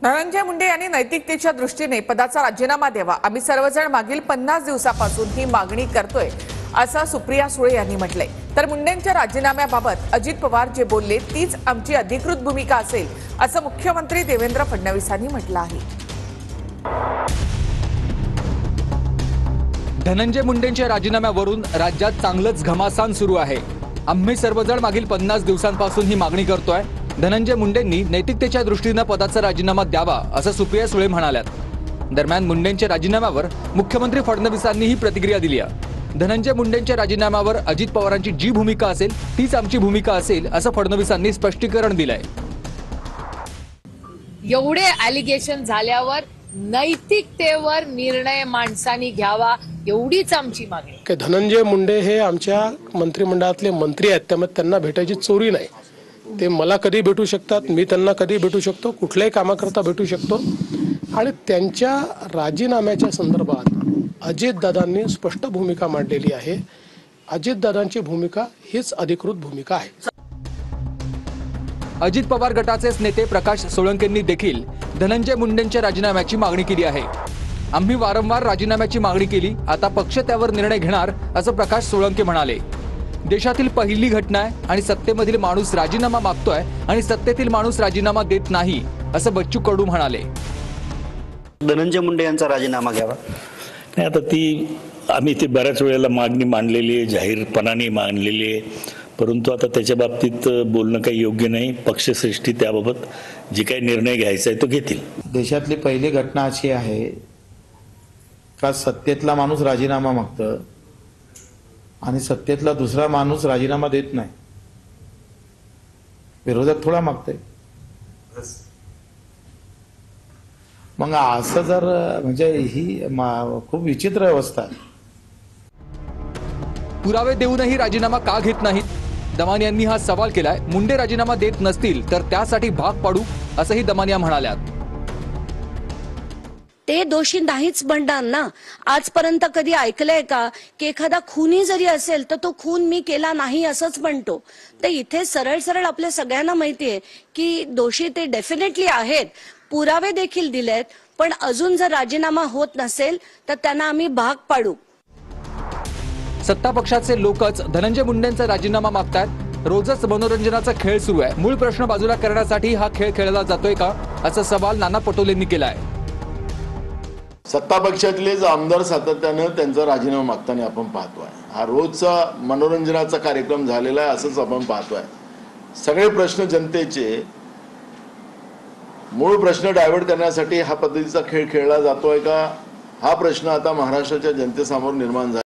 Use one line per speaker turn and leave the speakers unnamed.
धनंजय मुंडे यांनी नैतिकतेच्या दृष्टीने पदाचा राजीनामा द्यावा। आम्ही सर्वजण मागील 50 दिवसापासून ही मागणी करतोय, असं सुप्रिया सुळे यांनी म्हटलंय। तर मुंडेंच्या राजीनाम्याबाबत अजित पवार जे बोलले तीच आमची अधिकृत भूमिका असेल, असं मुख्यमंत्री देवेंद्र फडणवीसांनी म्हटलं आहे।
धनंजय मुंडेंच्या राजीनाम्यावरून राज्यात चांगलंच घमासान सुरू आहे। आम्ही सर्वजण मागील 50 दिवसांपासून ही मागणी करतोय। धनंजय मुंडेंनी नैतिकतेच्या दृष्टीने पदाचा राजीनामा द्यावा, असं सुप्रिया सुळे म्हणाल्यात। दरम्यान मुंडेंच्या राजीनाम्यावर मुख्यमंत्री फडणवीसांनीही प्रतिक्रिया दिली आहे। धनंजय मुंडेंच्या राजीनाम्यावर अजित पवारांची जी भूमिका असेल तीच आमची भूमिका असेल, असं फडणवीसांनी स्पष्टीकरण दिलंय।
एवढे ॲलिगेशन झाल्यावर नैतिकतेवर निर्णय माणसांनी घ्यावा, एवढीच आमची मागणी।
की धनंजय मुंडे हे आमच्या मंत्रिमंडळातले मंत्री आहेत, त्यामुळे त्यांना भेटायची चोरी नाही। ते मला कधी भेटू शकतात, मी त्यांना कधी भेटू शकतो, कुठल्याही कामाकरता भेटू शकतो। आणि त्यांच्या राजीनाम्याच्या संदर्भात अजितदादांनी स्पष्ट भूमिका मांडलेली आहे। अजितदादांची भूमिका हीच अधिकृत भूमिका आहे।
अजित पवार गटाचेच नेते प्रकाश सोळंकेंनी देखील धनंजय मुंडेंच्या राजीनाम्याची मागणी केली आहे। आम्ही वारंवार राजीनाम्याची मागणी केली, आता पक्ष त्यावर निर्णय घेणार, असं प्रकाश सोळंके म्हणाले। देशातील पहिली घटना आहे आणि सत्तेमधील माणूस राजीनामा मागतोय आणि सत्तेतील माणूस राजीनामा देत नाही, असं बच्चू कडू म्हणाले।
धनंजय मुंडे यांचा राजीनामा घ्यावा।
नाही, आता ती आम्ही ती बऱ्याच वेळेला मागणी मांडलेली आहे, जाहीरपणाने मांडलेली आहे, परंतु आता त्याच्या बाबतीत बोलणं काही योग्य नाही। पक्षश्रेष्ठी त्याबाबत जे काही निर्णय घ्यायचा आहे तो घेतील।
देशातली पहिली घटना अशी आहे का सत्तेतला माणूस राजीनामा मागतं आणि सत्तेतला दुसरा माणूस राजीनामा देत नाही। विरोधक थोडा मागतोय, मग असं जर म्हणजे ही खूप विचित्र अवस्था आहे।
पुरावे देऊनही राजीनामा का घेत नाहीत? दमानिया यांनी हा सवाल केलाय। मुंडे राजीनामा देत नसतील तर त्यासाठी भाग पाडू, असंही दमानिया म्हणाल्यात।
ते दोषी नाहीच बनणार ना। आजपर्यंत कधी ऐकलंय का की एखादा खुनी जरी असेल तर तो खून मी केला नाही असंच म्हणतो? तर इथे सरळ सरळ आपल्या सगळ्यांना माहितीये की दोषी ते डेफिनेटली आहेत, पुरावे देखील दिलेत, पण अजून जर राजीनामा होत नसेल तर त्यांना आम्ही भाग पाडू।
सत्ता पक्षाचे लोकच धनंजय मुंडेंचा राजीनामा मागतात। रोजच मनोरंजनाचा खेळ सुरू आहे। मूळ प्रश्न बाजूला करण्यासाठी हा खेळ खेळला जातोय का, असा सवाल नाना पटोलेंनी केलाय।
सत्ता पक्षातलेच आमदार सातत्यानं त्यांचा राजीनामा मागताना आपण पाहतोय। हा रोजचा मनोरंजनाचा कार्यक्रम झालेला आहे, असंच आपण पाहतोय। सगळे प्रश्न जनतेचे मूळ प्रश्न डायव्हर्ट करण्यासाठी हा पद्धतीचा खेळ खेळला जातोय का, हा प्रश्न आता महाराष्ट्राच्या जनतेसमोर निर्माण झाला।